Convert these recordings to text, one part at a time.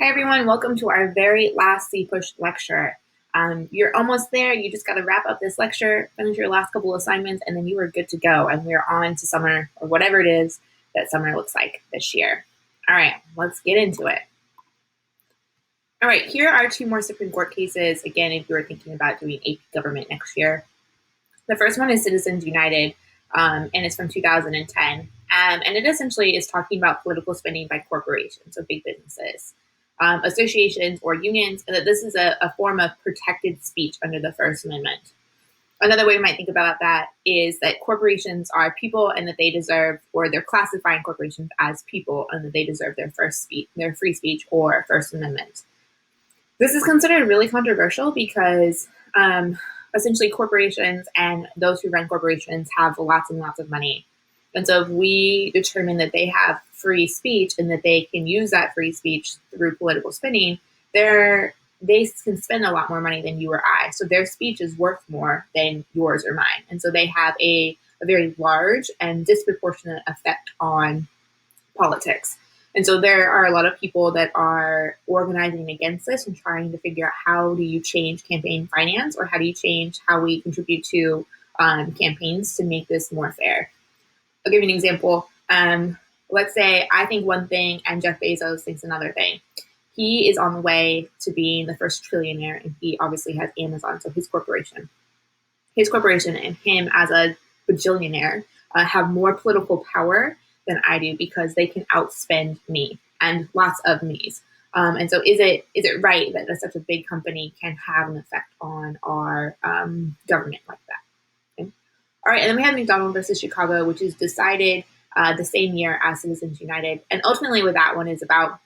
Hi everyone, welcome to our very last Cpush lecture. You're almost there. You just got to wrap up this lecture, finish your last couple assignments, and then you are good to go. And we're on to summer, or whatever it is that summer looks like this year. All right, let's get into it. All right, here are two more Supreme Court cases. Again, if you are thinking about doing AP government next year. The first one is Citizens United, and it's from 2010. And it essentially is talking about political spending by corporations, so big businesses, associations, or unions, and that this is a form of protected speech under the First Amendment. Another way you might think about that is that corporations are people and that they deserve, or they're classifying corporations as people and that they deserve their free speech or First Amendment. This is considered really controversial because essentially corporations and those who run corporations have lots and lots of money. And so if we determine that they have free speech and that they can use that free speech through political spending, they can spend a lot more money than you or I. So their speech is worth more than yours or mine. And so they have a very large and disproportionate effect on politics. And so there are a lot of people that are organizing against this and trying to figure out how do you change campaign finance, or how do you change how we contribute to campaigns to make this more fair. I'll give you an example. Let's say I think one thing and Jeff Bezos thinks another thing. He is on the way to being the first trillionaire, and he obviously has Amazon, so his corporation. His corporation and him as a bajillionaire have more political power than I do because they can outspend me and lots of me's. And so is it right that such a big company can have an effect on our government like that? Okay. All right, and then we have McDonald versus Chicago, which is decided the same year as Citizens United. And ultimately what that one is about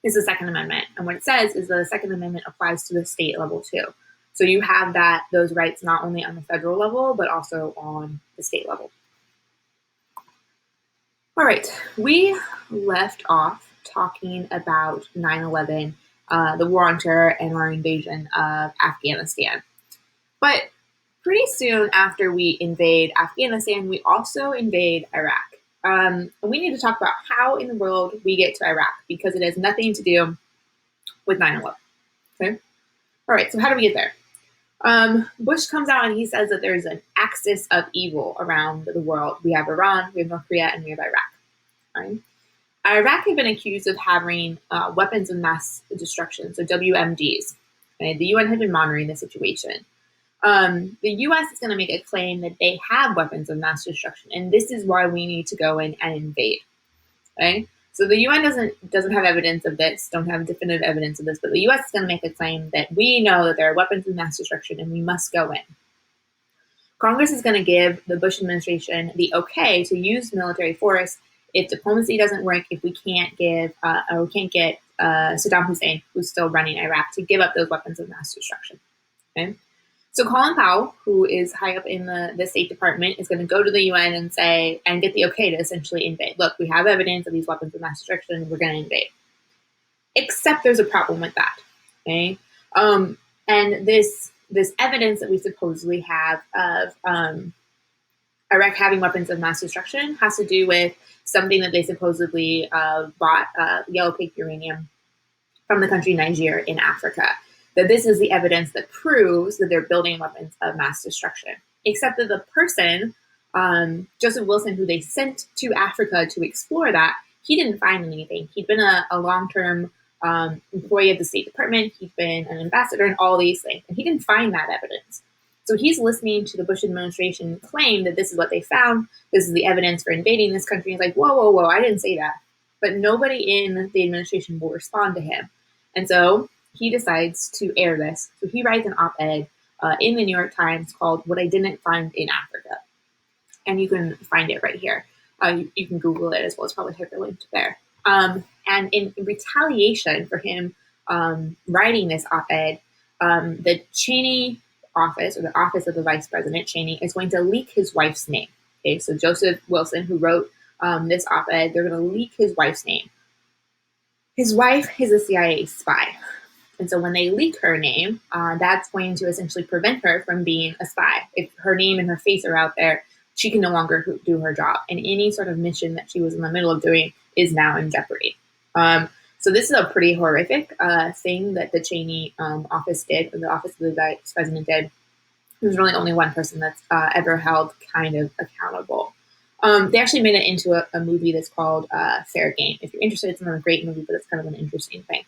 is the Second Amendment. And what it says is the Second Amendment applies to the state level too. So you have those rights not only on the federal level, but also on the state level. All right, we left off talking about 9/11, the war on terror, and our invasion of Afghanistan. But pretty soon after we invade Afghanistan, we also invade Iraq. And we need to talk about how in the world we get to Iraq, because it has nothing to do with 9/11. Okay? All right, so how do we get there? Bush comes out and he says that there's an axis of evil around the world. We have Iran, we have North Korea, and we have Iraq. Right? Iraq had been accused of having weapons of mass destruction, so WMDs. Okay? The UN had been monitoring the situation. The U.S. is going to make a claim that they have weapons of mass destruction, and this is why we need to go in and invade. Okay? So the UN doesn't have evidence of this, don't have definitive evidence of this, but the U.S. is going to make a claim that we know that there are weapons of mass destruction and we must go in. Congress is going to give the Bush administration the okay to use military force if diplomacy doesn't work, if we can't get Saddam Hussein, who's still running Iraq, to give up those weapons of mass destruction. Okay? So Colin Powell, who is high up in the State Department, is going to go to the UN and get the okay to essentially invade. Look, we have evidence of these weapons of mass destruction. We're going to invade. Except there's a problem with that. Okay, and this evidence that we supposedly have of Iraq having weapons of mass destruction has to do with something that they supposedly bought yellow cake uranium from the country Niger in Africa. That this is the evidence that proves that they're building weapons of mass destruction. Except that the person, Joseph Wilson, who they sent to Africa to explore that, he didn't find anything. He'd been a long-term employee of the State Department. He'd been an ambassador and all these things, and he didn't find that evidence. So he's listening to the Bush administration claim that this is what they found. This is the evidence for invading this country. He's like, whoa, whoa, whoa, I didn't say that. But nobody in the administration will respond to him. And so he decides to air this. So he writes an op-ed in the New York Times called "What I Didn't Find in Africa." And you can find it right here. You can Google it as well. It's probably hyperlinked there. And in retaliation for him writing this op-ed, the Cheney office, or the office of the Vice President Cheney, is going to leak his wife's name. Okay, so Joseph Wilson, who wrote this op-ed, they're going to leak his wife's name. His wife is a CIA spy. And so when they leak her name, that's going to essentially prevent her from being a spy. If her name and her face are out there, she can no longer do her job. And any sort of mission that she was in the middle of doing is now in jeopardy. So this is a pretty horrific thing that the Cheney office did, or the office of the vice president did. There's really only one person that's ever held kind of accountable. They actually made it into a movie that's called Fair Game. If you're interested, it's not a great movie, but it's kind of an interesting thing.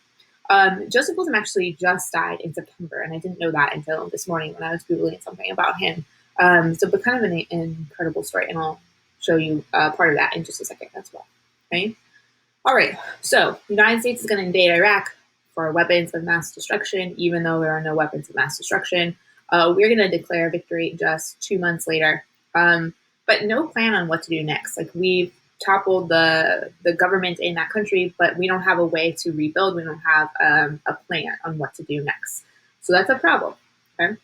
Joseph Wilson actually just died in September, and I didn't know that until this morning when I was Googling something about him. But kind of an incredible story, and I'll show you part of that in just a second as well. Okay. All right. So the United States is going to invade Iraq for weapons of mass destruction, even though there are no weapons of mass destruction. We're going to declare victory just 2 months later, but no plan on what to do next. Like we've toppled the government in that country, but we don't have a way to rebuild. We don't have a plan on what to do next. So that's a problem. Okay.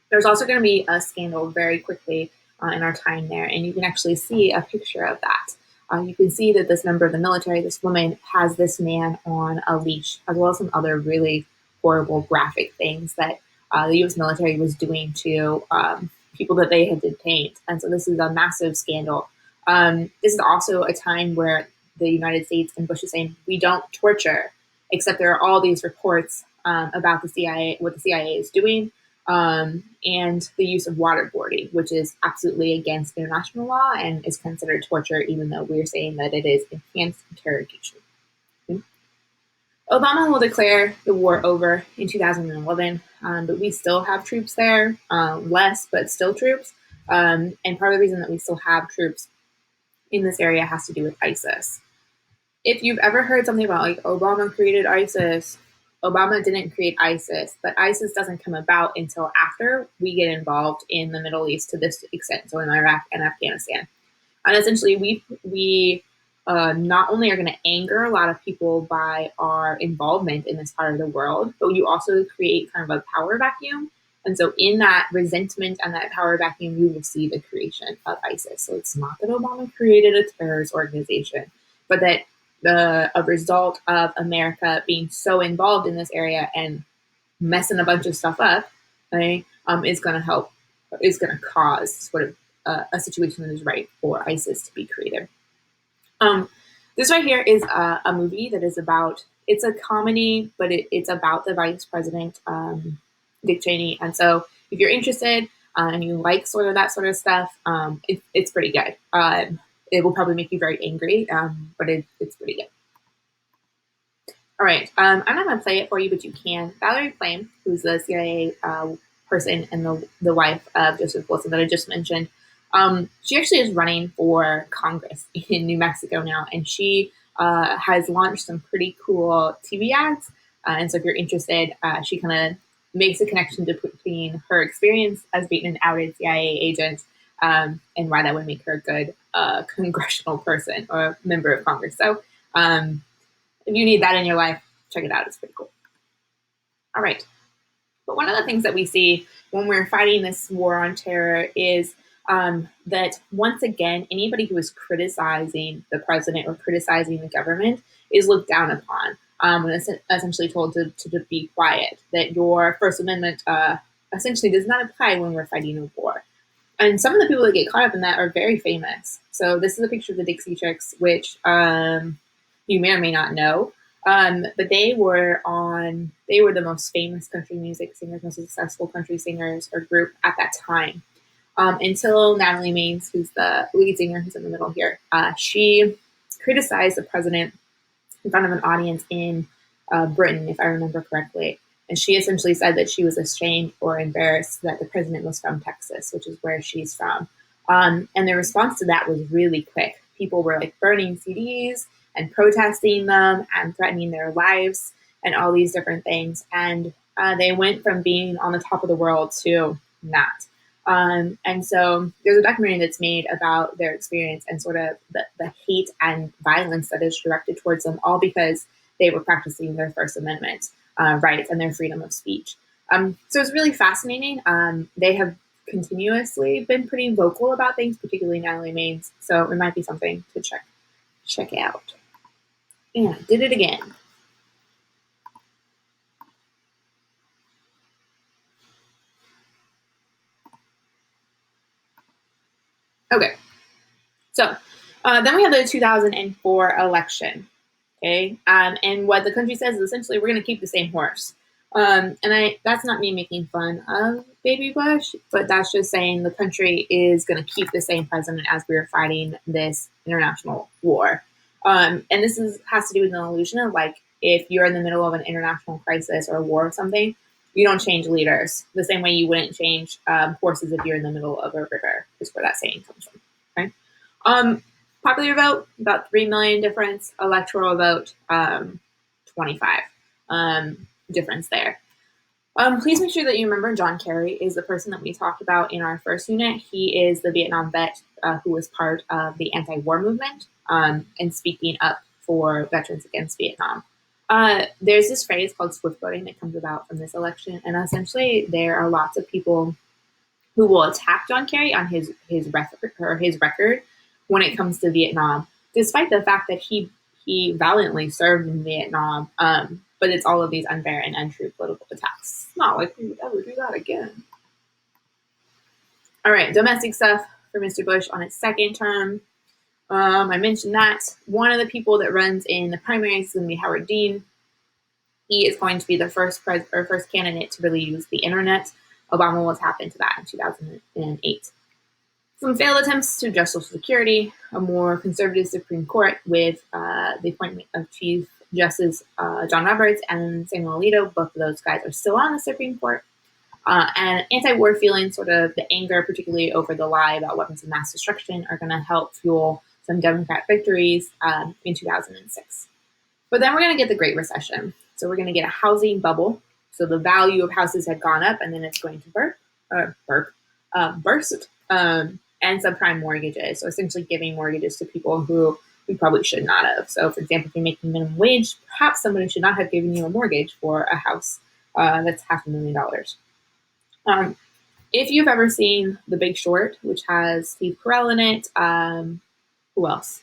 There's also going to be a scandal very quickly in our time there, and you can actually see a picture of that. You can see that this member of the military, this woman, has this man on a leash, as well as some other really horrible, graphic things that the U.S. military was doing to people that they had detained. And so this is a massive scandal. This is also a time where the United States and Bush is saying, we don't torture, except there are all these reports about the CIA, what the CIA is doing, and the use of waterboarding, which is absolutely against international law and is considered torture, even though we're saying that it is enhanced interrogation. Obama will declare the war over in 2011, but we still have troops there, less, but still troops. And part of the reason that we still have troops in this area has to do with ISIS. If you've ever heard something about like Obama created ISIS, Obama didn't create ISIS, but ISIS doesn't come about until after we get involved in the Middle East to this extent, so in Iraq and Afghanistan. And essentially, we not only are going to anger a lot of people by our involvement in this part of the world, but you also create kind of a power vacuum. And so in that resentment and that power vacuum, you will see the creation of ISIS. So it's not that Obama created a terrorist organization, but that a result of America being so involved in this area and messing a bunch of stuff up, right, is going to cause sort of a situation that is right for ISIS to be created. This right here is a movie that is about, it's a comedy, but it's about the vice president, Dick Cheney. And so if you're interested and you like sort of that sort of stuff, it's pretty good. It will probably make you very angry, but it's pretty good. All right. I'm not going to play it for you, but you can. Valerie Plame, who's the CIA person and the wife of Joseph Wilson that I just mentioned, she actually is running for Congress in New Mexico now, and she has launched some pretty cool TV ads. And so if you're interested, she kind of makes a connection between her experience as being an outed CIA agent and why that would make her a good congressional person or member of Congress. So if you need that in your life, check it out. It's pretty cool. All right. But one of the things that we see when we're fighting this war on terror is that once again, anybody who is criticizing the president or criticizing the government is looked down upon and essentially told to be quiet, that your First Amendment essentially does not apply when we're fighting a war. And some of the people that get caught up in that are very famous. So this is a picture of the Dixie Chicks, which you may or may not know. But they were the most famous country music singers, most successful country singers or group at that time. Until Natalie Maines, who's the lead singer, who's in the middle here, she criticized the president in front of an audience in Britain, if I remember correctly. And she essentially said that she was ashamed or embarrassed that the president was from Texas, which is where she's from. And the response to that was really quick. People were like burning CDs and protesting them and threatening their lives and all these different things. And they went from being on the top of the world to not. And so there's a documentary that's made about their experience and sort of the hate and violence that is directed towards them, all because they were practicing their First Amendment rights and their freedom of speech. So it's really fascinating. They have continuously been pretty vocal about things, particularly Natalie Maines. So it might be something to check out. And I did it again. Okay. So then we have the 2004 election. Okay, and what the country says is essentially we're going to keep the same horse. That's not me making fun of Baby Bush, but that's just saying the country is going to keep the same president as we are fighting this international war. And this has to do with an illusion of like if you're in the middle of an international crisis or a war or something, you don't change leaders the same way you wouldn't change horses if you're in the middle of a river. Is where that saying comes from. Okay. Popular vote, about 3 million difference. Electoral vote, 25 difference there. Please make sure that you remember John Kerry is the person that we talked about in our first unit. He is the Vietnam vet who was part of the anti-war movement and speaking up for veterans against Vietnam. There's this phrase called swift voting that comes about from this election, and essentially there are lots of people who will attack John Kerry on his record when it comes to Vietnam, despite the fact that he valiantly served in Vietnam. But it's all of these unfair and untrue political attacks. It's not like we would ever do that again. All right, domestic stuff for Mr. Bush on his second term. I mentioned that one of the people that runs in the primaries is going to be Howard Dean. He is going to be the first candidate to really use the internet. Obama will tap into that in 2008. Some failed attempts to adjust Social Security, a more conservative Supreme Court with the appointment of Chief Justice John Roberts and Samuel Alito. Both of those guys are still on the Supreme Court. And anti-war feelings, sort of the anger, particularly over the lie about weapons of mass destruction, are going to help fuel some Democrat victories in 2006. But then we're going to get the Great Recession. So we're going to get a housing bubble. So the value of houses had gone up, and then it's going to burst. And subprime mortgages. So essentially giving mortgages to people who we probably should not have. So, for example, if you're making minimum wage, perhaps somebody should not have given you a mortgage for a house that's $500,000. If you've ever seen The Big Short, which has Steve Carell in it, who else?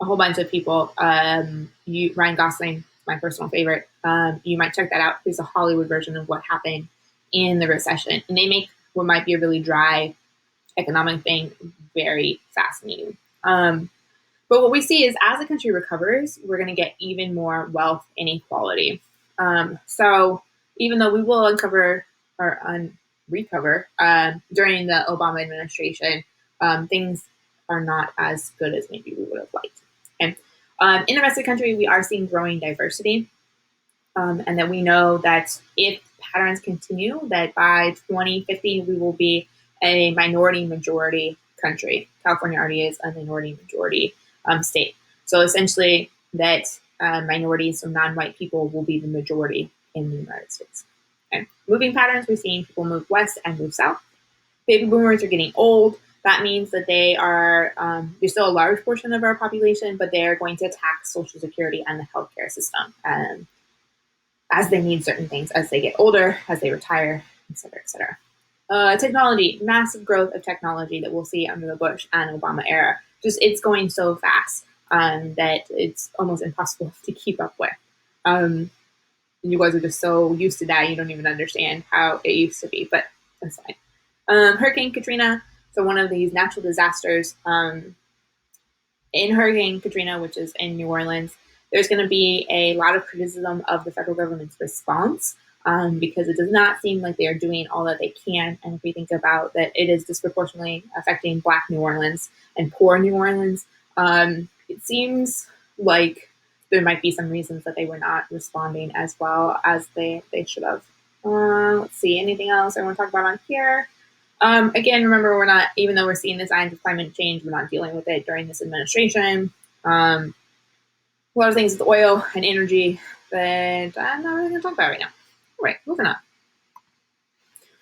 A whole bunch of people. Ryan Gosling, my personal favorite. You might check that out. There's a Hollywood version of what happened in the recession. And they make what might be a really dry economic thing very fascinating. But what we see is as the country recovers, we're going to get even more wealth inequality. So even though we will recover during the Obama administration, things are not as good as maybe we would have liked. And in the rest of the country, we are seeing growing diversity. And that we know that if patterns continue, that by 2050, we will be a minority-majority country. California already is a minority-majority state. So essentially that minorities, so non-white people, will be the majority in the United States. Okay. Moving patterns, we're seeing people move west and move south. Baby boomers are getting old. That means that they are, there's still a large portion of our population, but they're going to tax Social Security and the healthcare system as they need certain things as they get older, as they retire, et cetera, et cetera. Technology, massive growth of technology that we'll see under the Bush and Obama era. Just it's going so fast that it's almost impossible to keep up with. You guys are just so used to that, you don't even understand how it used to be, but that's fine. Hurricane Katrina, so one of these natural disasters. In Hurricane Katrina, which is in New Orleans, there's going to be a lot of criticism of the federal government's response. Because it does not seem like they are doing all that they can. And if we think about that, it is disproportionately affecting Black New Orleans and poor New Orleans. It seems like there might be some reasons that they were not responding as well as they should have. Let's see, anything else I want to talk about on here? Again, remember, we're not, even though we're seeing the signs of climate change, we're not dealing with it during this administration. A lot of things with oil and energy that I'm not really going to talk about right now. All right, moving on.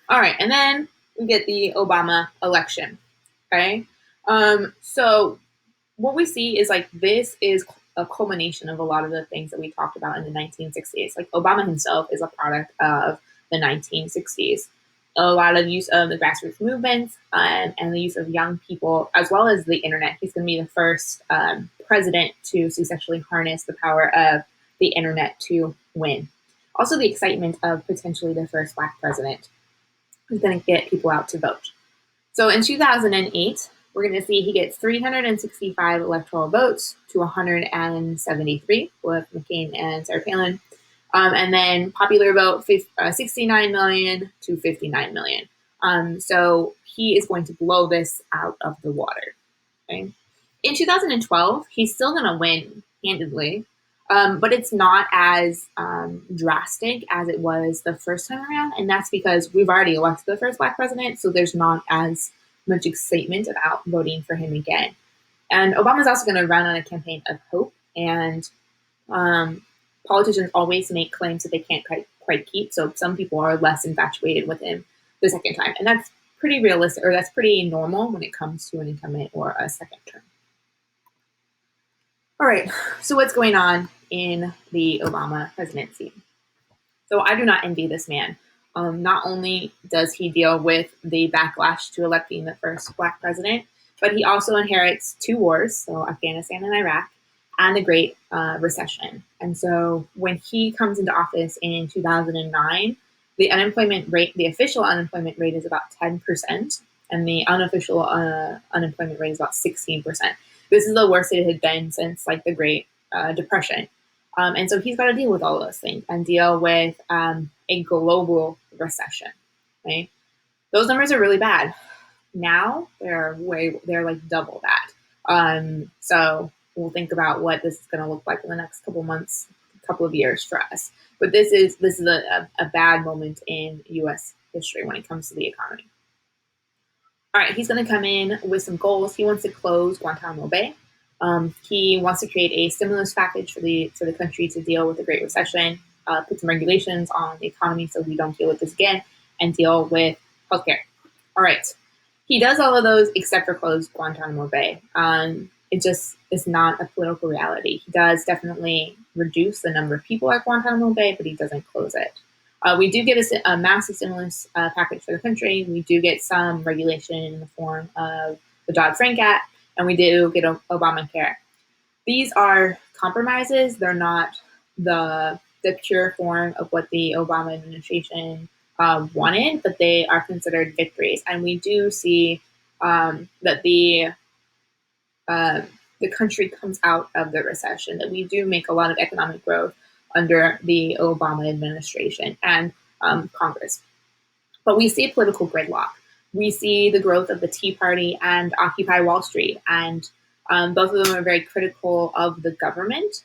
All right, and then we get the Obama election. Okay, so what we see is like this is a culmination of a lot of the things that we talked about in the 1960s. Like Obama himself is a product of the 1960s. A lot of use of the grassroots movements and the use of young people, as well as the internet. He's going to be the first president to successfully harness the power of the internet to win. Also, the excitement of potentially the first Black president is going to get people out to vote. So in 2008, we're going to see he gets 365 electoral votes to 173 with McCain and Sarah Palin. And then popular vote, 69 million to 59 million. So he is going to blow this out of the water. Okay? In 2012, he's still going to win handedly, but it's not as drastic as it was the first time around. And that's because we've already elected the first Black president, so there's not as much excitement about voting for him again. And Obama's also going to run on a campaign of hope, and politicians always make claims that they can't quite keep. So some people are less infatuated with him the second time, and that's pretty realistic, or that's pretty normal when it comes to an incumbent or a second term. All right, so what's going on in the Obama presidency? So I do not envy this man. Not only does he deal with the backlash to electing the first Black president, but he also inherits two wars, so Afghanistan and Iraq, and the Great Recession. And so when he comes into office in 2009, the unemployment rate, the official unemployment rate is about 10%, and the unofficial unemployment rate is about 16%. This is the worst it had been since like the Great Depression. And so he's got to deal with all those things and deal with a global recession, right? Those numbers are really bad. Now they're like double that. So we'll think about what this is going to look like in the next couple months, couple of years for us. But this is a bad moment in U.S. history when it comes to the economy. All right, he's going to come in with some goals. He wants to close Guantanamo Bay. He wants to create a stimulus package for the country to deal with the Great Recession, put some regulations on the economy so we don't deal with this again, and deal with healthcare. All right. He does all of those except for close Guantanamo Bay. It just is not a political reality. He does definitely reduce the number of people at Guantanamo Bay, but he doesn't close it. We do get a massive stimulus package for the country. We do get some regulation in the form of the Dodd-Frank Act, and we do get Obamacare. These are compromises. They're not the pure form of what the Obama administration wanted, but they are considered victories. And we do see that the country comes out of the recession, that we do make a lot of economic growth under the Obama administration and Congress. But we see political gridlock. We see the growth of the Tea Party and Occupy Wall Street, and both of them are very critical of the government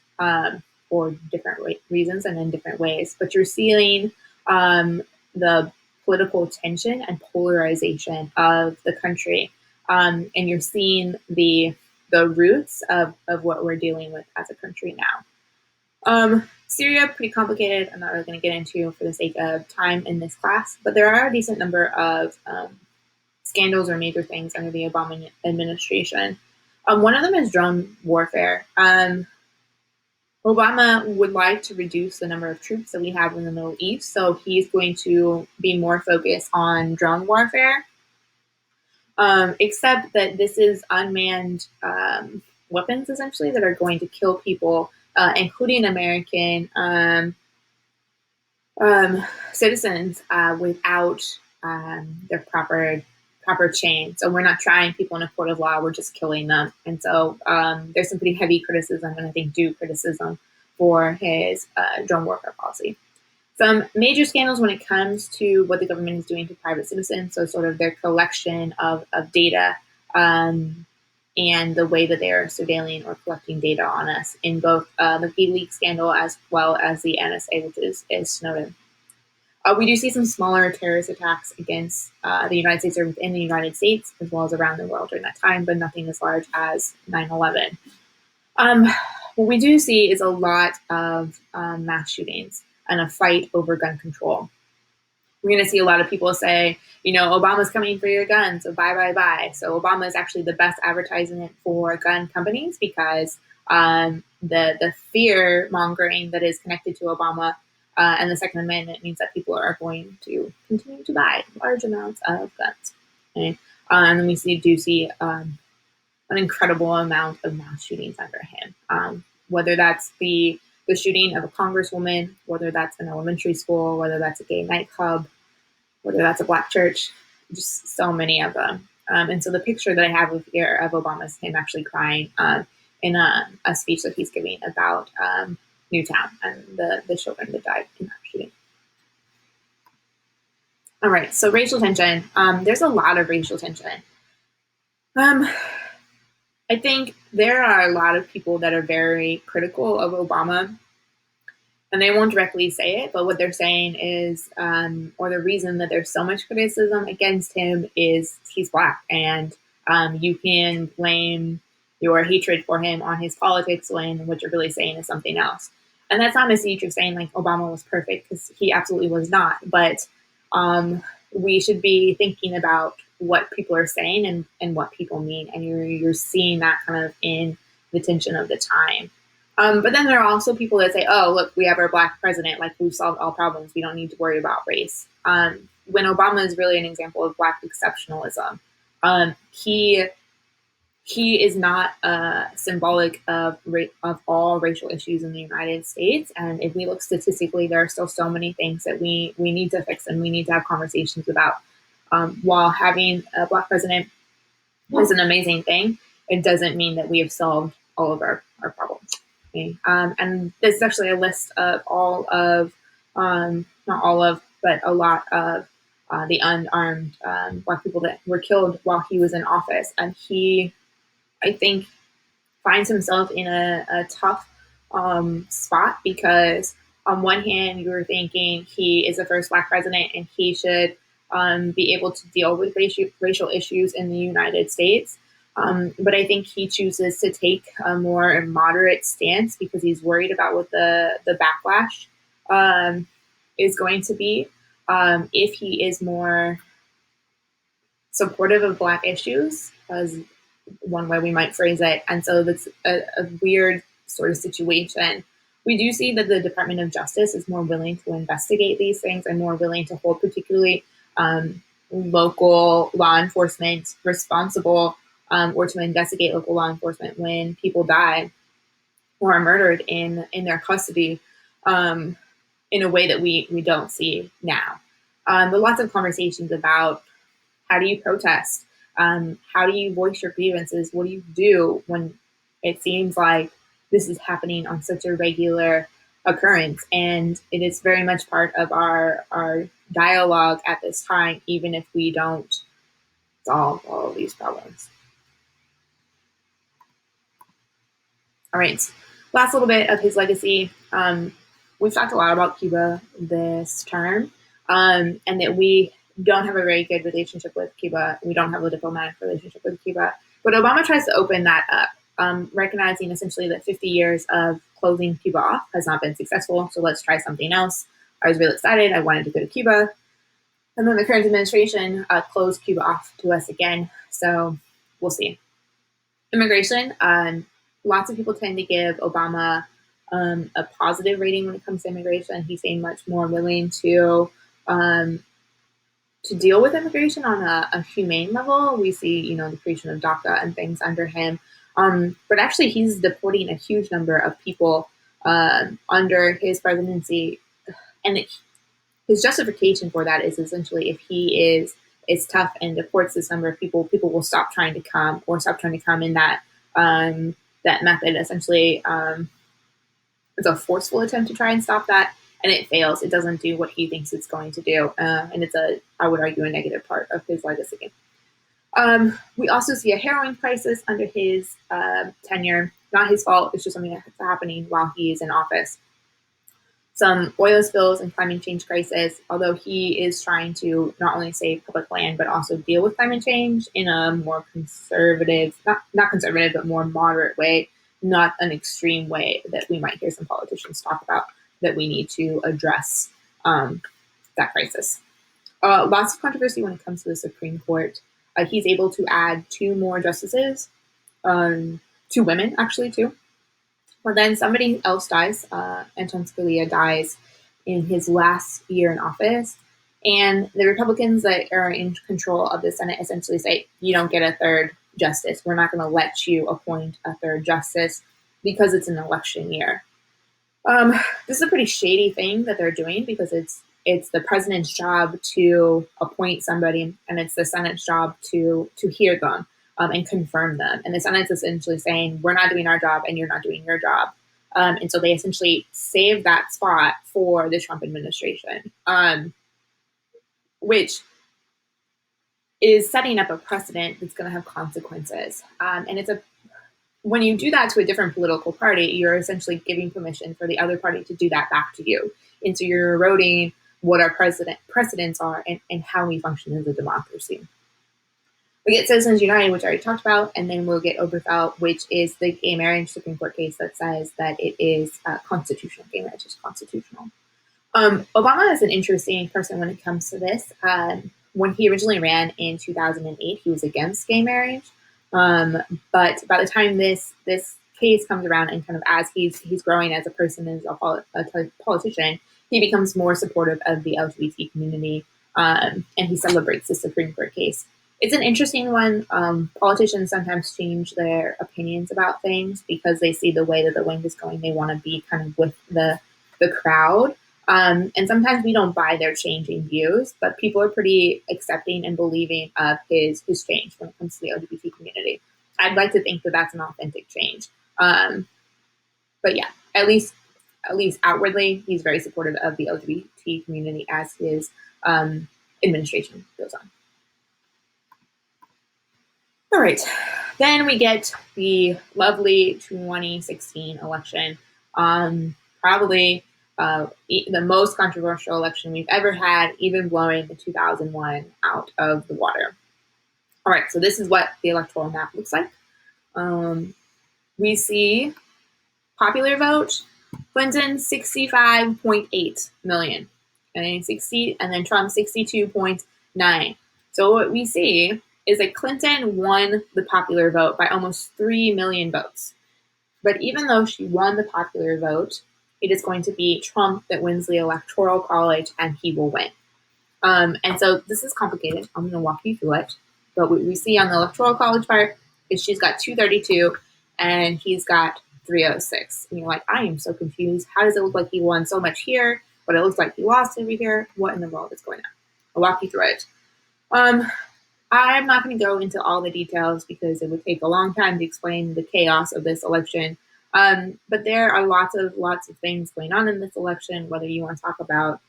for different reasons and in different ways. But you're seeing the political tension and polarization of the country, and you're seeing the roots of what we're dealing with as a country now. Syria, pretty complicated. I'm not really going to get into for the sake of time in this class, but there are a decent number of scandals or major things under the Obama administration. One of them is drone warfare. Obama would like to reduce the number of troops that we have in the Middle East, so he's going to be more focused on drone warfare, except that this is unmanned weapons, essentially, that are going to kill people, including American citizens, without their proper chain. So we're not trying people in a court of law, we're just killing them. And so there's some pretty heavy criticism, and I think due criticism, for his drone warfare policy. Some major scandals when it comes to what the government is doing to private citizens, so sort of their collection of data and the way that they are surveilling or collecting data on us in both the WikiLeaks scandal as well as the NSA, which is Snowden. We do see some smaller terrorist attacks against the United States or within the United States, as well as around the world during that time, but nothing as large as 9/11. What we do see is a lot of mass shootings and a fight over gun control. We're going to see a lot of people say, Obama's coming for your guns, so buy, buy, buy. So Obama is actually the best advertisement for gun companies because the fear mongering that is connected to Obama and the Second Amendment means that people are going to continue to buy large amounts of guns. Okay? And then we do see an incredible amount of mass shootings under him, whether that's the shooting of a congresswoman, whether that's an elementary school, whether that's a gay nightclub, whether that's a Black church, just so many of them. And so the picture that I have of here of Obama is him actually crying in a speech that he's giving about Newtown and the children that died in that shooting. All right, so racial tension. There's a lot of racial tension. I think there are a lot of people that are very critical of Obama, and they won't directly say it, but what they're saying is, or the reason that there's so much criticism against him is he's Black, and you can blame your hatred for him on his politics when what you're really saying is something else. And that's not necessarily saying like Obama was perfect, because he absolutely was not, but we should be thinking about what people are saying and what people mean, and you're seeing that kind of in the tension of the time. But then there are also people that say, oh, look, we have our Black president, like we've solved all problems, we don't need to worry about race. When Obama is really an example of Black exceptionalism. He is not symbolic of all racial issues in the United States. And if we look statistically, there are still so many things that we need to fix and we need to have conversations about. While having a Black president is an amazing thing, it doesn't mean that we have solved all of our problems. Okay? And this is actually a list of all of, not all of, but a lot of the unarmed Black people that were killed while he was in office. And he, I think, finds himself in a tough spot, because on one hand, you're thinking he is the first Black president and he should be able to deal with racial issues in the United States. But I think he chooses to take a more moderate stance because he's worried about what the backlash is going to be. If he is more supportive of Black issues, as one way we might phrase it. And so that's a weird sort of situation. We do see that the Department of Justice is more willing to investigate these things and more willing to hold particularly local law enforcement responsible, or to investigate local law enforcement when people die or are murdered in their custody, in a way that we don't see now. But lots of conversations about how do you protest? How do you voice your grievances? What do you do when it seems like this is happening on such a regular occurrence? And it is very much part of our dialogue at this time, even if we don't solve all of these problems. All right, last little bit of his legacy. We've talked a lot about Cuba this term, and that we don't have a very good relationship with Cuba. We don't have a diplomatic relationship with Cuba. But Obama tries to open that up, recognizing essentially that 50 years of closing Cuba off has not been successful. So let's try something else. I was really excited. I wanted to go to Cuba. And then the current administration closed Cuba off to us again. So we'll see. Immigration. Lots of people tend to give Obama a positive rating when it comes to immigration. He's saying much more willing to deal with immigration on a humane level. We see, the creation of DACA and things under him. But actually, he's deporting a huge number of people under his presidency. And his justification for that is essentially if he is tough and deports this number of people, people will stop trying to come in that that method. Essentially, it's a forceful attempt to try and stop that. And it fails. It doesn't do what he thinks it's going to do. And it's I would argue, a negative part of his legacy. We also see a heroin crisis under his tenure. Not his fault. It's just something that's happening while he is in office. Some oil spills and climate change crisis, although he is trying to not only save public land, but also deal with climate change in a more conservative, not conservative, but more moderate way, not an extreme way that we might hear some politicians talk about, that we need to address that crisis. Lots of controversy when it comes to the Supreme Court. He's able to add 2 more justices, 2 women actually too. But then somebody else dies. Anton Scalia dies in his last year in office. And the Republicans that are in control of the Senate essentially say, you don't get a 3rd justice. We're not going to let you appoint a 3rd justice because it's an election year. This is a pretty shady thing that they're doing because it's it's the president's job to appoint somebody, and it's the Senate's job to hear them and confirm them. And the Senate's essentially saying, we're not doing our job and you're not doing your job. And so they essentially saved that spot for the Trump administration, which is setting up a precedent that's going to have consequences. And when you do that to a different political party, you're essentially giving permission for the other party to do that back to you. And so you're eroding what our precedents are and how we function as a democracy. We get Citizens United, which I already talked about, and then we'll get Oberfeld, which is the gay marriage Supreme Court case that says that it is constitutional. Gay marriage is constitutional. Obama is an interesting person when it comes to this. When he originally ran in 2008, he was against gay marriage. But by the time this case comes around, and kind of as he's growing as a person, as a politician, he becomes more supportive of the LGBT community, and he celebrates the Supreme Court case. It's an interesting one. Politicians sometimes change their opinions about things because they see the way that the wind is going. They want to be kind of with the crowd. And sometimes we don't buy their changing views, but people are pretty accepting and believing of his change when it comes to the LGBT community. I'd like to think that that's an authentic change. But yeah, at least outwardly, he's very supportive of the LGBT community as his administration goes on. All right, then we get the lovely 2016 election. Probably the most controversial election we've ever had, even blowing the 2001 out of the water. All right, so this is what the electoral map looks like. We see popular vote, Clinton 65.8 million, and then Trump 62.9. So what we see is that Clinton won the popular vote by almost 3 million votes. But even though she won the popular vote, it is going to be Trump that wins the Electoral College, and he will win. And so this is complicated. I'm going to walk you through it. But what we see on the Electoral College part is she's got 232, and he's got 306. And you're like, I am so confused. How does it look like he won so much here, but it looks like he lost over here? What in the world is going on? I'll walk you through it. I'm not going to go into all the details because it would take a long time to explain the chaos of this election. But there are lots of things going on in this election, whether you want to talk about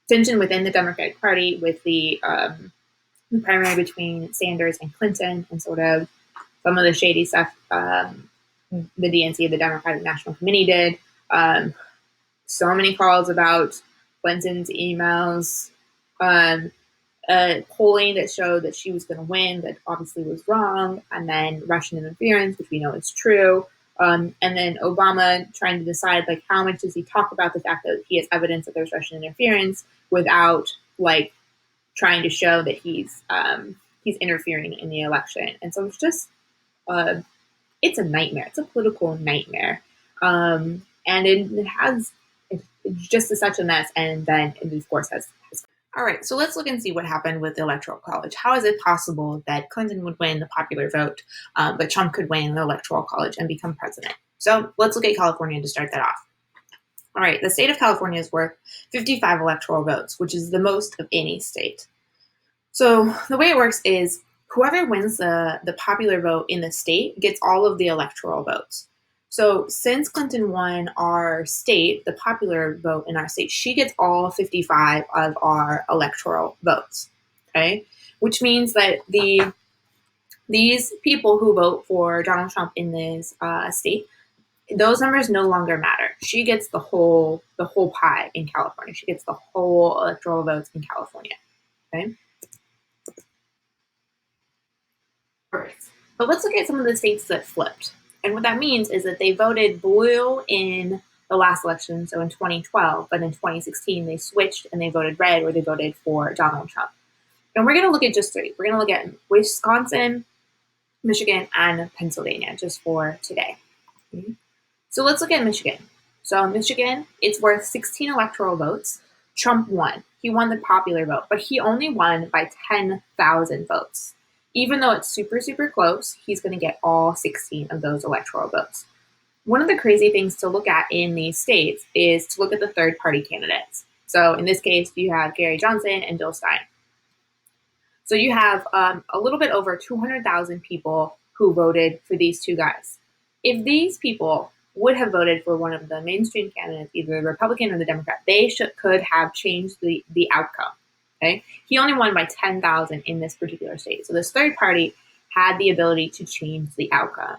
tension within the Democratic Party with the primary between Sanders and Clinton, and sort of some of the shady stuff the DNC, the Democratic National Committee, did. So many calls about Clinton's emails, polling that showed that she was going to win, that obviously was wrong, and then Russian interference, which we know is true. And then Obama trying to decide, like, how much does he talk about the fact that he has evidence that there's Russian interference without, like, trying to show that he's interfering in the election. And so it's just, it's a nightmare. It's a political nightmare. And it's just such a mess. And then it, of course, has. All right, so let's look and see what happened with the Electoral College. How is it possible that Clinton would win the popular vote, but Trump could win the Electoral College and become president? So let's look at California to start that off. All right, the state of California is worth 55 electoral votes, which is the most of any state. So the way it works is whoever wins the popular vote in the state gets all of the electoral votes. So since Clinton won our state, the popular vote in our state, she gets all 55 of our electoral votes, okay? Which means that these people who vote for Donald Trump in this state, those numbers no longer matter. She gets the whole pie in California. She gets the whole electoral votes in California, okay? All right, but let's look at some of the states that flipped. And what that means is that they voted blue in the last election, so in 2012, but in 2016 they switched and they voted red, or they voted for Donald Trump. And we're going to look at just three. We're going to look at Wisconsin, Michigan, and Pennsylvania just for today. Okay. So let's look at Michigan. So Michigan, it's worth 16 electoral votes. Trump won. He won the popular vote, but he only won by 10,000 votes. Even though it's super, super close, he's going to get all 16 of those electoral votes. One of the crazy things to look at in these states is to look at the third-party candidates. So in this case, you have Gary Johnson and Jill Stein. So you have a little bit over 200,000 people who voted for these two guys. If these people would have voted for one of the mainstream candidates, either the Republican or the Democrat, they could have changed the outcome. Okay, he only won by 10,000 in this particular state. So this third party had the ability to change the outcome.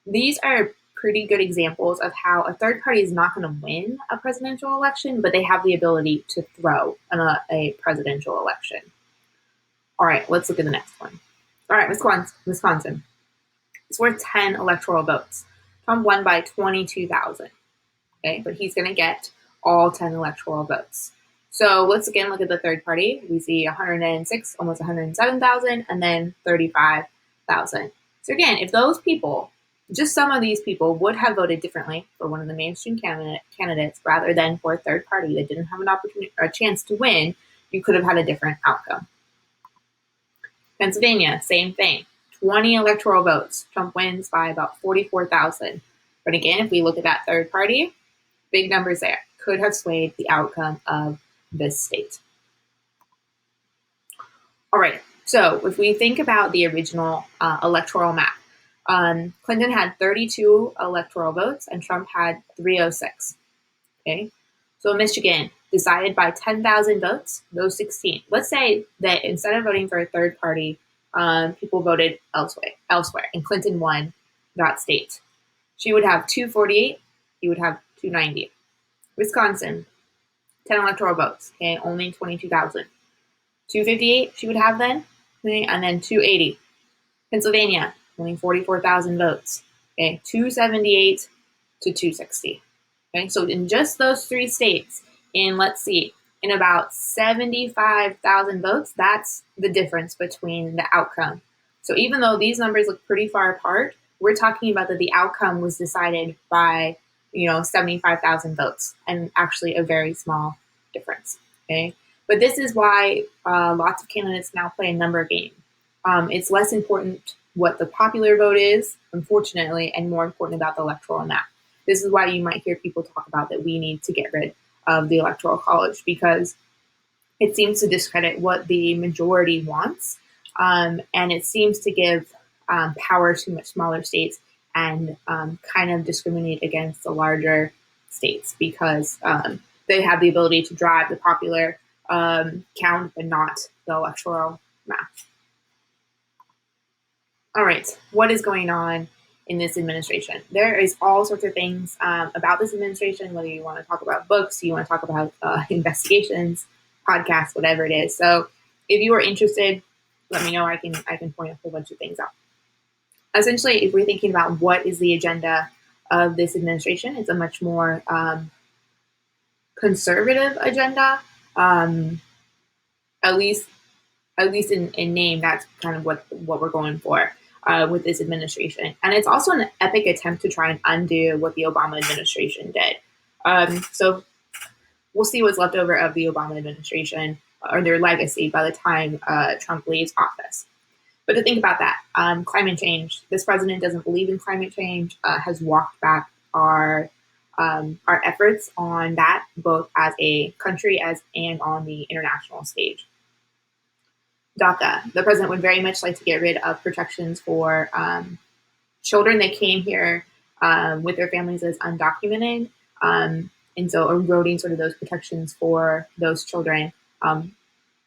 These are pretty good examples of how a third party is not going to win a presidential election, but they have the ability to throw a presidential election. All right, let's look at the next one. All right, Wisconsin. It's worth 10 electoral votes. Trump won by 22,000. Okay, but he's going to get all 10 electoral votes. So let's again look at the third party. We see 106, almost 107,000, and then 35,000. So again, if those people, just some of these people, would have voted differently for one of the mainstream candidates rather than for a third party that didn't have an opportunity or a chance to win, you could have had a different outcome. Pennsylvania, same thing. 20 electoral votes. Trump wins by about 44,000. But again, if we look at that third party, big numbers there. Could have swayed the outcome of this state. All right, so if we think about the original electoral map, Clinton had 32 electoral votes and Trump had 306. Okay, so Michigan decided by 10,000 votes, those 16. Let's say that instead of voting for a third party, people voted elsewhere, and Clinton won that state. She would have 248, he would have 290. Wisconsin, 10 electoral votes, okay, only 22,000. 258 she would have then, okay, and then 280. Pennsylvania, only 44,000 votes, okay, 278 to 260. Okay, so in just those three states, in about 75,000 votes, that's the difference between the outcome. So even though these numbers look pretty far apart, we're talking about that the outcome was decided by 75,000 votes, and actually a very small difference. Okay, but this is why lots of candidates now play a number game. It's less important what the popular vote is, unfortunately, and more important about the electoral map. This is why you might hear people talk about that we need to get rid of the Electoral College, because it seems to discredit what the majority wants, and it seems to give power to much smaller states and kind of discriminate against the larger states because they have the ability to drive the popular count, but not the electoral map. All right, what is going on in this administration? There is all sorts of things about this administration, whether you want to talk about books, you want to talk about investigations, podcasts, whatever it is. So if you are interested, let me know. I can point a whole bunch of things out. Essentially, if we're thinking about what is the agenda of this administration, it's a much more conservative agenda. At least in name, that's kind of what we're going for with this administration. And it's also an epic attempt to try and undo what the Obama administration did. So we'll see what's left over of the Obama administration or their legacy by the time Trump leaves office. But to think about that, climate change, this president doesn't believe in climate change, has walked back our efforts on that, both as a country and on the international stage. DACA, the president would very much like to get rid of protections for children that came here with their families as undocumented, and so eroding sort of those protections for those children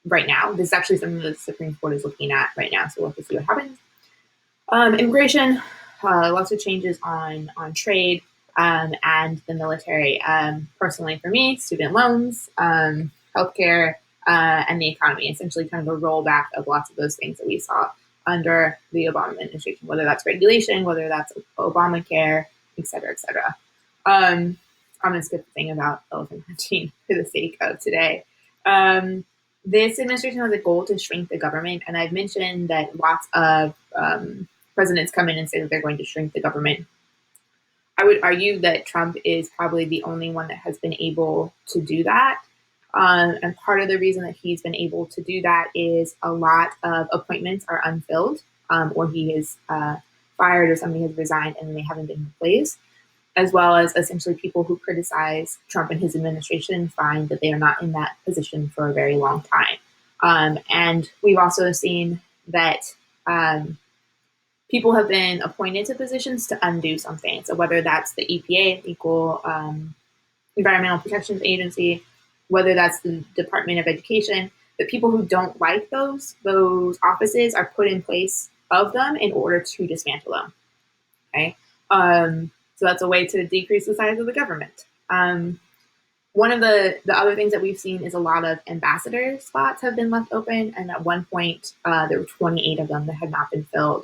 right now. This is actually something that the Supreme Court is looking at right now, so we'll have to see what happens. Immigration, lots of changes on trade and the military. Personally for me, student loans, healthcare, and the economy, essentially kind of a rollback of lots of those things that we saw under the Obama administration, whether that's regulation, whether that's Obamacare, et cetera, et cetera. I'm going to skip the thing about elephant hunting for the sake of today. This administration has a goal to shrink the government, and I've mentioned that lots of presidents come in and say that they're going to shrink the government. I would argue that Trump is probably the only one that has been able to do that. And part of the reason that he's been able to do that is a lot of appointments are unfilled, or he is fired, or somebody has resigned and they haven't been replaced. as well as essentially people who criticize Trump and his administration find that they are not in that position for a very long time. And we've also seen that people have been appointed to positions to undo something. So whether that's the EPA, Equal Environmental Protection Agency, whether that's the Department of Education, the people who don't like those offices are put in place of them in order to dismantle them. Okay, so that's a way to decrease the size of the government. One of the other things that we've seen is a lot of ambassador spots have been left open, and at one point there were 28 of them that had not been filled,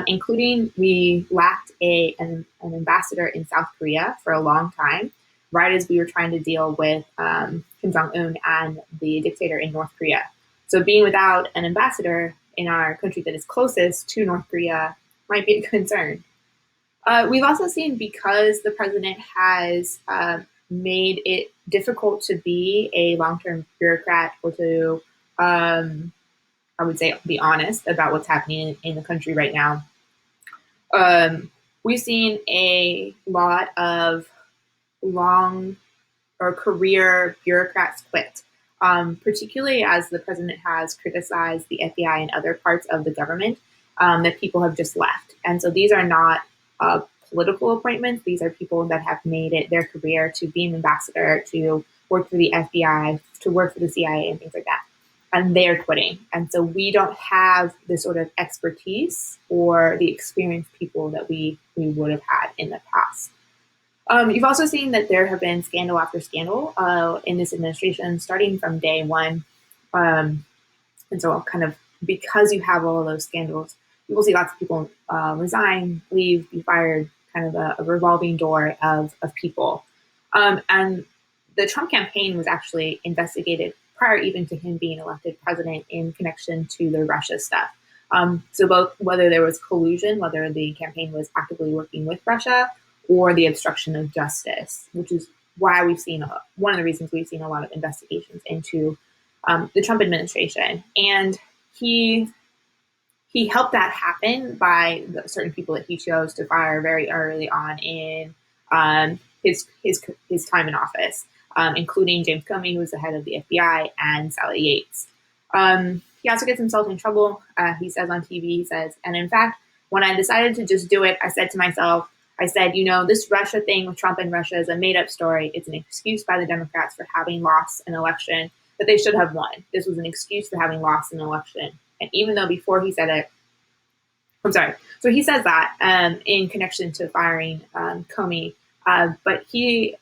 including we lacked an ambassador in South Korea for a long time, right as we were trying to deal with Kim Jong-un and the dictator in North Korea. So being without an ambassador in our country that is closest to North Korea might be a concern. We've also seen, because the president has made it difficult to be a long-term bureaucrat or to, I would say, be honest about what's happening in the country right now. We've seen a lot of long or career bureaucrats quit, particularly as the president has criticized the FBI and other parts of the government, that people have just left. And so these are not political appointments. These are people that have made it their career to be an ambassador, to work for the FBI, to work for the CIA, and things like that. And they're quitting. And so we don't have the sort of expertise or the experienced people that we would have had in the past. You've also seen that there have been scandal after scandal in this administration, starting from day one. And so kind of because you have all of those scandals, you will see lots of people resign, leave, be fired, kind of a revolving door of people. And the Trump campaign was actually investigated prior even to him being elected president in connection to the Russia stuff. So both whether there was collusion, whether the campaign was actively working with Russia, or the obstruction of justice, which is why we've seen one of the reasons we've seen a lot of investigations into the Trump administration. And he helped that happen by the certain people that he chose to fire very early on in his time in office, including James Comey, who was the head of the FBI, and Sally Yates. He also gets himself in trouble. He says on TV, he says, and in fact, when I decided to just do it, I said to myself, this Russia thing with Trump and Russia is a made-up story. It's an excuse by the Democrats for having lost an election that they should have won. This was an excuse for having lost an election. And even though before he said it, so he says that in connection to firing Comey, but he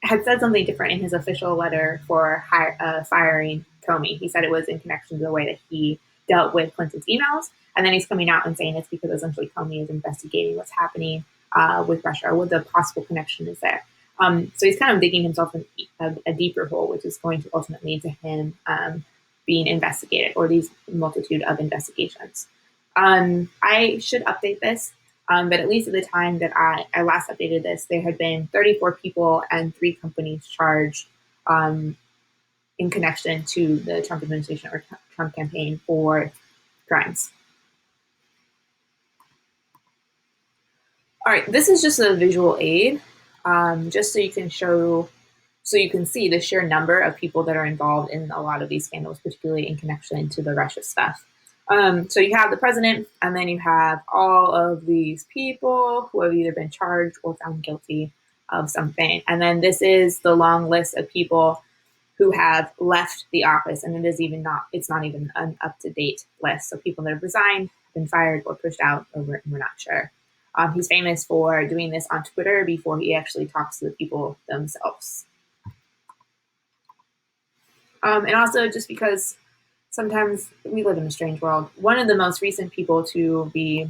had said something different in his official letter for firing Comey. He said it was in connection to the way that he dealt with Clinton's emails. And then he's coming out and saying it's because essentially Comey is investigating what's happening with Russia, or what the possible connection is there. So he's kind of digging himself in a deeper hole, which is going to ultimately lead to him being investigated, or these multitude of investigations. I should update this, but at least at the time that I last updated this, there had been 34 people and 3 companies charged in connection to the Trump administration or Trump campaign for crimes. All right, this is just a visual aid, just so you can see the sheer number of people that are involved in a lot of these scandals, particularly in connection to the Russia stuff. So you have the president, and then you have all of these people who have either been charged or found guilty of something. And then this is the long list of people who have left the office, and it's not even an up-to-date list. So people that have resigned, been fired, or pushed out, or we're not sure. He's famous for doing this on Twitter before he actually talks to the people themselves. And also just because sometimes we live in a strange world. One of the most recent people to be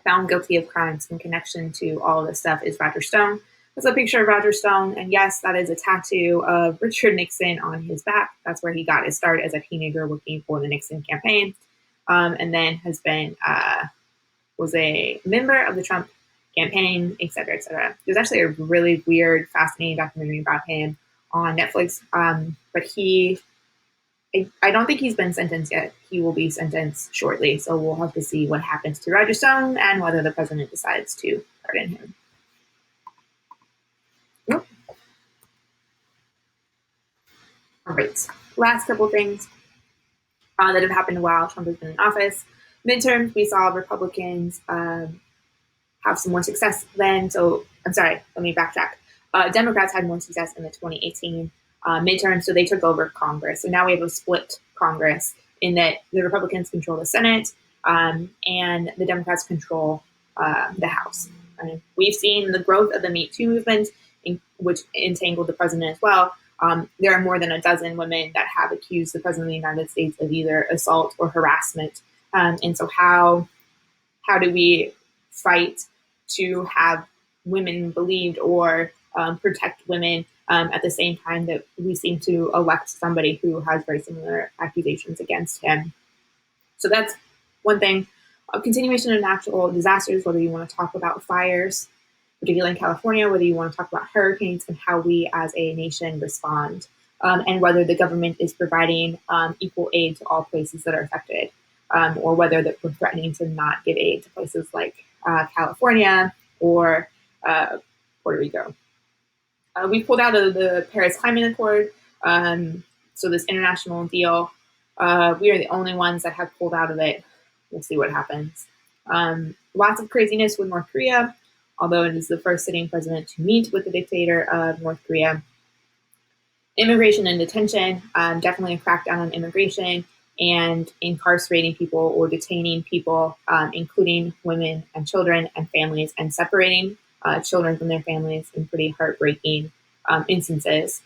found guilty of crimes in connection to all of this stuff is Roger Stone. There's a picture of Roger Stone, and yes, that is a tattoo of Richard Nixon on his back. That's where he got his start as a teenager working for the Nixon campaign, and then has been was a member of the Trump campaign, et cetera, et cetera. There's actually a really weird, fascinating documentary about him on Netflix, but I don't think he's been sentenced yet. He will be sentenced shortly, so we'll have to see what happens to Roger Stone and whether the president decides to pardon him. All right. Last couple things that have happened while Trump has been in office. Midterms, we saw Republicans have some more success then. So I'm sorry, let me backtrack. Democrats had more success in the 2018 midterm, so they took over Congress. So now we have a split Congress in that the Republicans control the Senate and the Democrats control the House. We've seen the growth of the Me Too movement, which entangled the president as well. There are more than a dozen women that have accused the president of the United States of either assault or harassment. And so how do we fight to have women believed or protect women at the same time that we seem to elect somebody who has very similar accusations against him? So that's one thing. Continuation of natural disasters, whether you want to talk about fires, particularly in California, whether you want to talk about hurricanes and how we as a nation respond, and whether the government is providing equal aid to all places that are affected, or whether that we're threatening to not give aid to places like California or Puerto Rico. We pulled out of the Paris Climate Accord, so this international deal. We are the only ones that have pulled out of it. We'll see what happens. Lots of craziness with North Korea, although it is the first sitting president to meet with the dictator of North Korea. Immigration and detention, definitely a crackdown on immigration and incarcerating people or detaining people, including women and children and families, and separating children from their families in pretty heartbreaking instances.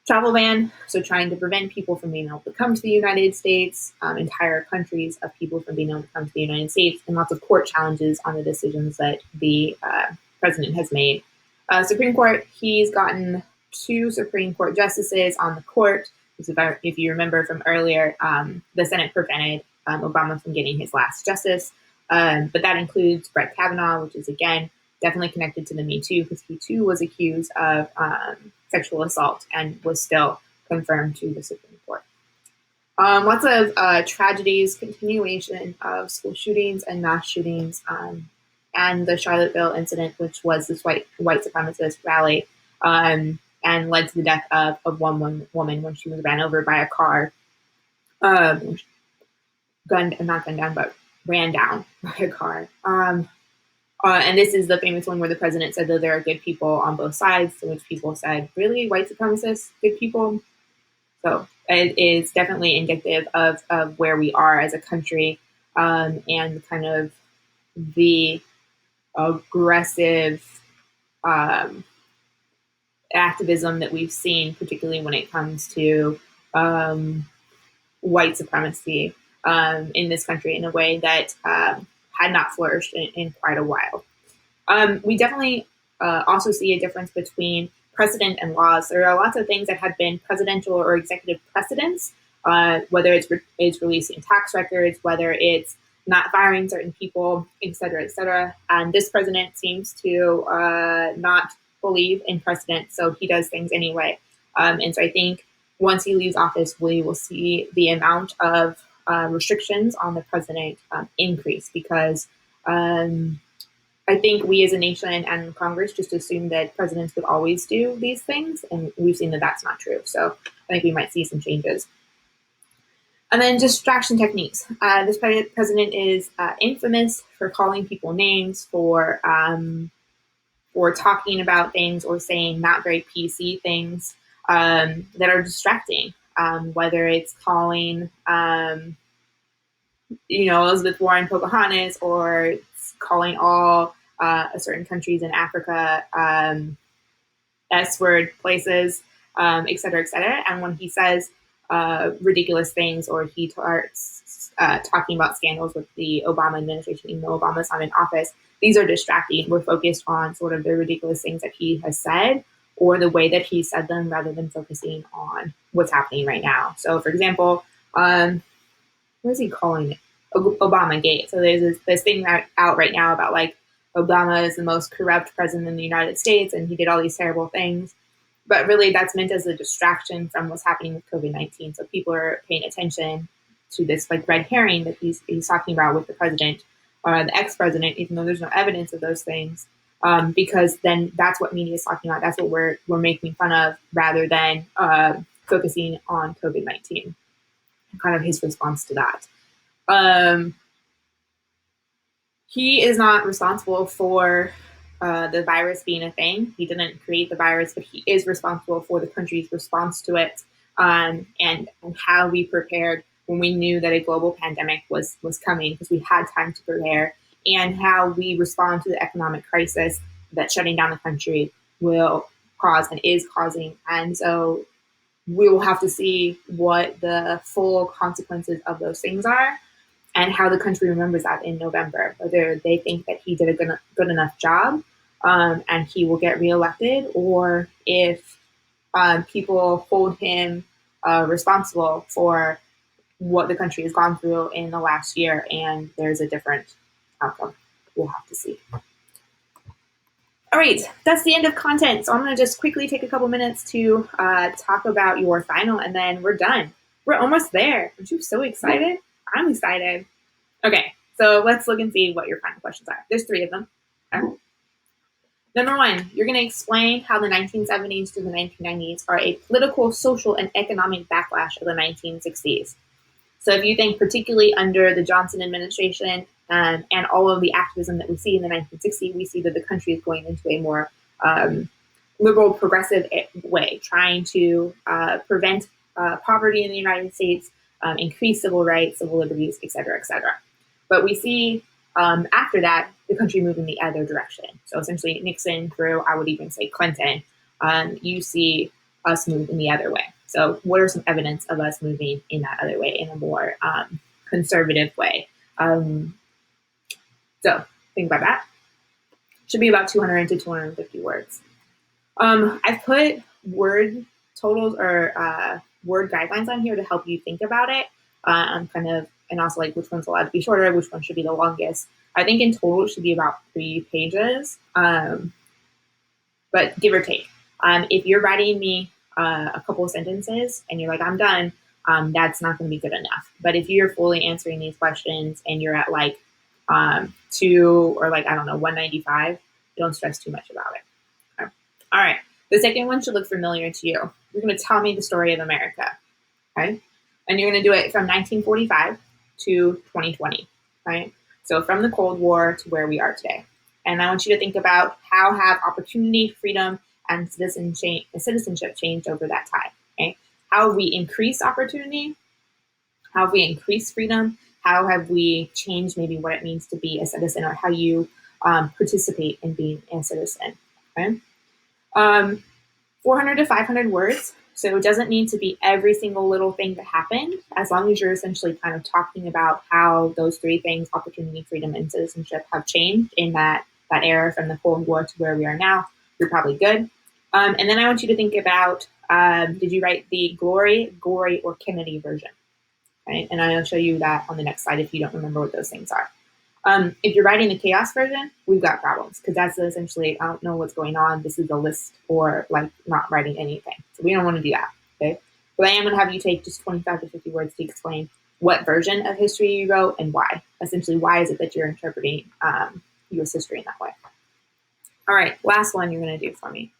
Travel ban, so trying to prevent people from being able to come to the United States, entire countries of people from being able to come to the United States, and lots of court challenges on the decisions that the president has made. Supreme Court, he's gotten 2 Supreme Court justices on the court. If you remember from earlier, the Senate prevented Obama from getting his last justice, but that includes Brett Kavanaugh, which is, again, definitely connected to the Me Too, because he too was accused of sexual assault and was still confirmed to the Supreme Court. Lots of tragedies, continuation of school shootings and mass shootings, and the Charlottesville incident, which was this white supremacist rally, and led to the death of one woman when she was ran over by a car, not gunned down, but ran down by a car. And this is the famous one where the president said that there are good people on both sides, to which people said, really, white supremacists, good people? So it is definitely indicative of where we are as a country, and kind of the aggressive activism that we've seen, particularly when it comes to white supremacy in this country in a way that had not flourished in quite a while. We definitely also see a difference between precedent and laws. There are lots of things that have been presidential or executive precedents, whether it's releasing tax records, whether it's not firing certain people, et cetera, et cetera. And this president seems to not believe in precedent, so he does things anyway. And so I think once he leaves office, we will see the amount of restrictions on the president increase, because I think we as a nation and Congress just assume that presidents would always do these things, and we've seen that that's not true. So I think we might see some changes. And then distraction techniques. This president is infamous for calling people names, for talking about things or saying not very PC things that are distracting, whether it's calling Elizabeth Warren Pocahontas, or it's calling all certain countries in Africa S-word places, et cetera, et cetera. And when he says ridiculous things, or he starts talking about scandals with the Obama administration, even though Obama's not in office, these are distracting. We're focused on sort of the ridiculous things that he has said, or the way that he said them, rather than focusing on what's happening right now. So, for example, what is he calling it? Obama Gate. So there's this thing out right now about like Obama is the most corrupt president in the United States, and he did all these terrible things. But really, that's meant as a distraction from what's happening with COVID-19. So people are paying attention to this like red herring that he's talking about with the president or the ex-president, even though there's no evidence of those things, because then that's what media is talking about. That's what we're making fun of, rather than focusing on COVID-19, kind of his response to that. He is not responsible for the virus being a thing. He didn't create the virus, but he is responsible for the country's response to it, and how we prepared when we knew that a global pandemic was coming, because we had time to prepare, and how we respond to the economic crisis that shutting down the country will cause and is causing. And so we will have to see what the full consequences of those things are, and how the country remembers that in November, whether they think that he did a good enough job, and he will get reelected, or if people hold him responsible for what the country has gone through in the last year, and there's a different outcome. We'll have to see. All right, that's the end of content. So I'm going to just quickly take a couple minutes to talk about your final, and then we're done. We're almost there. Aren't you so excited? I'm excited. Okay, so let's look and see what your final questions are. There's 3 of them. Okay. Number 1, you're going to explain how the 1970s to the 1990s are a political, social, and economic backlash of the 1960s. So if you think particularly under the Johnson administration, and all of the activism that we see in the 1960s, we see that the country is going into a more liberal, progressive way, trying to prevent poverty in the United States, increase civil rights, civil liberties, et cetera, et cetera. But we see after that, the country moving the other direction. So essentially Nixon through, I would even say Clinton, you see us move in the other way. So what are some evidence of us moving in that other way, in a more conservative way? So think about that. Should be about 200 to 250 words. I've put word totals or word guidelines on here to help you think about it. And also like which one's allowed to be shorter, which one should be the longest. I think in total it should be about 3 pages, but give or take. If you're writing me a couple of sentences and you're like, I'm done, that's not going to be good enough. But if you're fully answering these questions and you're at like 2 or like, I don't know, 195, don't stress too much about it. Okay. All right. The second one should look familiar to you. You're going to tell me the story of America. Okay. And you're going to do it from 1945 to 2020. Right. So from the Cold War to where we are today. And I want you to think about how have opportunity, freedom, and citizenship changed over that time. Okay. How have we increased opportunity? How have we increased freedom? How have we changed maybe what it means to be a citizen, or how you participate in being a citizen? Okay. 400 to 500 words. So it doesn't need to be every single little thing that happened, as long as you're essentially kind of talking about how those 3 things, opportunity, freedom, and citizenship, have changed in that era from the Cold War to where we are now. You're probably good. And then I want you to think about, did you write the Glory, Gory, or Kennedy version? Right? And I'll show you that on the next slide if you don't remember what those things are. If you're writing the chaos version, we've got problems, because that's essentially, I don't know what's going on. This is a list, or like not writing anything. So we don't want to do that. Okay. But I am going to have you take just 25 to 50 words to explain what version of history you wrote and why. Essentially, why is it that you're interpreting U.S. history in that way? All right. Last one you're going to do for me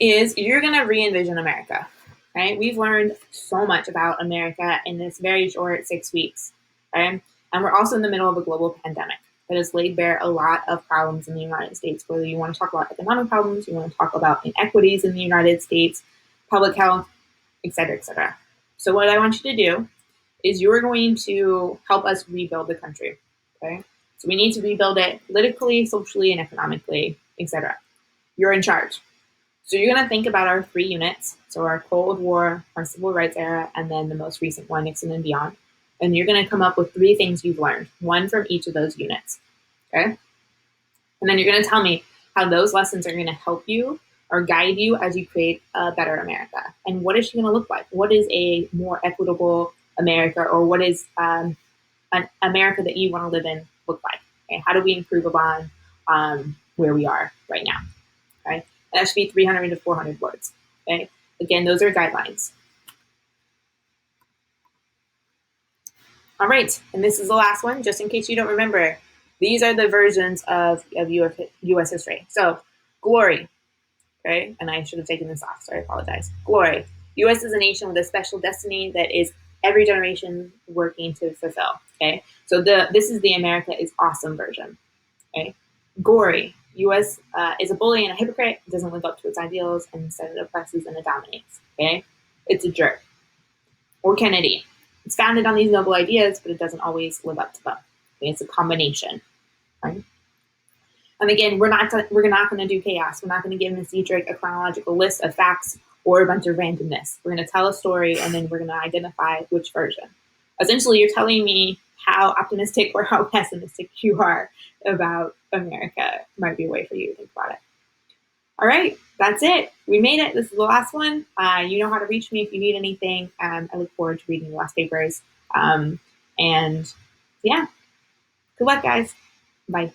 is you're going to re-envision America. Right? We've learned so much about America in this very short 6 weeks. Right? And we're also in the middle of a global pandemic that has laid bare a lot of problems in the United States, whether you want to talk about economic problems, you want to talk about inequities in the United States, public health, et cetera, et cetera. So what I want you to do is you're going to help us rebuild the country. Okay? So we need to rebuild it politically, socially, and economically, et cetera. You're in charge. So you're going to think about our 3 units, so our Cold War, our Civil Rights era, and then the most recent one, Nixon and beyond. And you're going to come up with 3 things you've learned, 1 from each of those units. Okay? And then you're going to tell me how those lessons are going to help you or guide you as you create a better America. And what is she going to look like? What is a more equitable America, or what is an America that you want to live in look like? Okay? How do we improve upon where we are right now? Okay? And that should be 300 to 400 words. Okay? Again, those are guidelines. All right, and this is the last one, just in case you don't remember. These are the versions of U.S. history. So, glory. Okay, and I should have taken this off, so I apologize. Glory. U.S. is a nation with a special destiny that is every generation working to fulfill. Okay, so this is the America is awesome version. Okay, gory. U.S. Is a bully and a hypocrite. It doesn't live up to its ideals, and instead it oppresses and it dominates. Okay, it's a jerk. Or Kennedy. It's founded on these noble ideas, but it doesn't always live up to them. Okay, it's a combination. Right? And again, we're not going to do chaos. We're not going to give Ms. Dietrich a chronological list of facts or a bunch of randomness. We're going to tell a story, and then we're going to identify which version. Essentially, you're telling me how optimistic or how pessimistic you are about America. Might be a way for you to think about it. All right, that's it. We made it. This is the last one. You know how to reach me if you need anything. I look forward to reading the last papers. And yeah, good luck, guys. Bye.